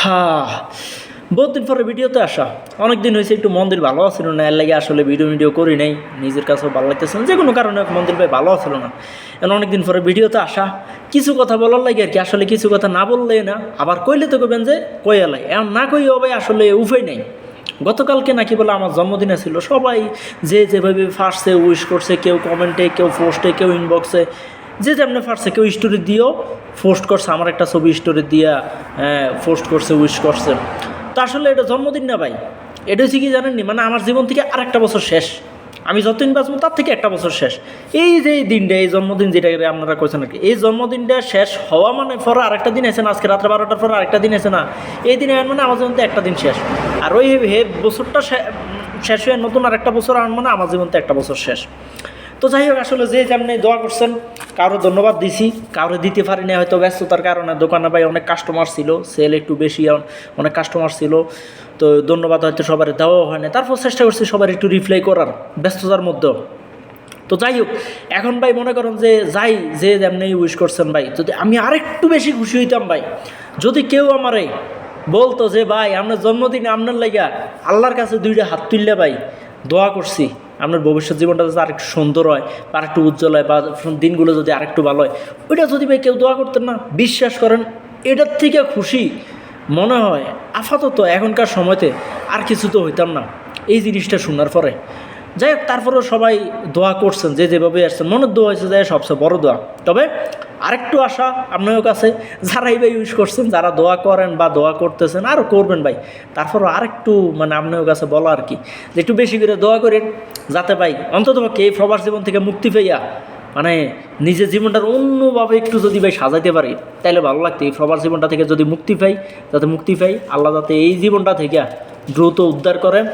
হ্যাঁ, বহুত দিন পরে ভিডিওতে আসা। অনেক দিন হয়েছে, একটু মন্দির ভালো ছিল না, এর লাগে আসলে ভিডিও করি নাই। নিজের কাছেও ভালো লাগতেছে না, যে কোনো কারণে মন্দির ভাই ভালো ছিল না। এখন অনেক দিন পরে ভিডিওতে আসা, কিছু কথা বলার লাগে আর কি। আসলে কিছু কথা না বললে না, আবার কইলে তো কবেন যে কইয়ালাই, এখন না কইও ভাই আসলে উপায় নাই। গতকালকে নাকি বলে আমার জন্মদিনে ছিল, সবাই যে যেভাবে ফার্স্টে উইশ করছে, কেউ কমেন্টে, কেউ পোস্টে, কেউ ইনবক্সে, যে যেমনি ফার্স্টে, কেউ স্টোরি দিয়েও পোস্ট করছে, আমার একটা ছবি স্টোরি দিয়া পোস্ট করছে, উইশ করছে। তো আসলে এটা জন্মদিন না ভাই, এটা হচ্ছে কি জানেননি, মানে আমার জীবন থেকে আরেকটা বছর শেষ। আমি যতদিন বাঁচবো তার থেকে একটা বছর শেষ। এই যে এই দিনটা, এই জন্মদিন যেটা আপনারা কইছেন আর কি, এই জন্মদিনটা শেষ হওয়া মানে পরে আরেকটা দিন আছে না, আজকে রাত্রে 12টার পরে আরেকটা দিন আছে না, এই দিনে মানে আমার জীবন একটা দিন শেষ। আর ওই বছরটা শেষ হয়ে নতুন আরেকটা বছর মানে আমার জীবন একটা বছর শেষ। তো যাই হোক, আসলে যে যেমনি দোয়া করছেন, কারো ধন্যবাদ দিছি, কারো দিতে পারিনি হয়তো ব্যস্ততার কারণে। দোকানে ভাই অনেক কাস্টমার ছিল, সেল একটু বেশি, অনেক কাস্টমার ছিল, তো ধন্যবাদ হয়তো সবার দেওয়াও হয় না। তারপর চেষ্টা করছি সবার একটু রিপ্লাই করার ব্যস্ততার মধ্যেও। তো যাই হোক, এখন ভাই মনে করেন যে যাই, যে যেমনি উইশ করছেন ভাই, যদি আমি আরেকটু বেশি খুশি হইতাম ভাই, যদি কেউ আমারে বলতো যে ভাই আপনার জন্মদিনে আপনার লাইগা আল্লাহর কাছে দুইটা হাত তুললে ভাই দোয়া করছি আপনার ভবিষ্যৎ জীবনটা যদি আরেকটু সুন্দর হয়, আরেকটু উজ্জ্বল হয়, বা দিনগুলো যদি আরেকটু ভালো হয়, ওইটা যদি ভাই কেউ দোয়া করতেন না, বিশ্বাস করেন এটার থেকে খুশি মনে হয় আপাতত এখনকার সময়তে আর কিছু তো হইতাম না এই জিনিসটা শোনার পরে। যাই হোক, তারপরেও সবাই দোয়া করছেন, যে যেভাবে আসছেন, মনের দোয়া হয়েছে যায় সবচেয়ে বড় দোয়া। তবে আরেকটু আশা আপনার কাছে, যারাই ভাই ইউজ করছেন, যারা দোয়া করেন বা দোয়া করতেছেন, আরও করবেন ভাই, তারপরও আরেকটু মানে আপনার কাছে বলা আর কি, যে একটু বেশি করে দোয়া করেন, যাতে ভাই অন্ততপক্ষে এই প্রবাস জীবন থেকে মুক্তি পাইয়া মানে নিজের জীবনটার অন্যভাবে একটু যদি ভাই সাজাইতে পারি, তাহলে ভালো লাগতো। এই প্রবাস জীবনটা থেকে যদি মুক্তি পাই, আল্লাহ যাতে এই জীবনটা থেকে দ্রুত উদ্ধার করেন,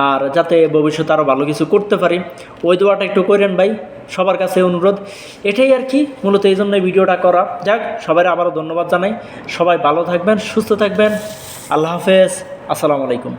আর যাতে ভবিষ্যতে আরও ভালো কিছু করতে পারি, ওই দোয়াটা একটু করেন ভাই, সবার কাছে অনুরোধ। এটাই আর কি, মূলত এই জন্য ভিডিওটা করা। যাক, সবাই আবারও ধন্যবাদ জানাই। সবাই ভালো থাকবেন, সুস্থ থাকবেন। আল্লাহ হাফেজ, আসসালামু আলাইকুম।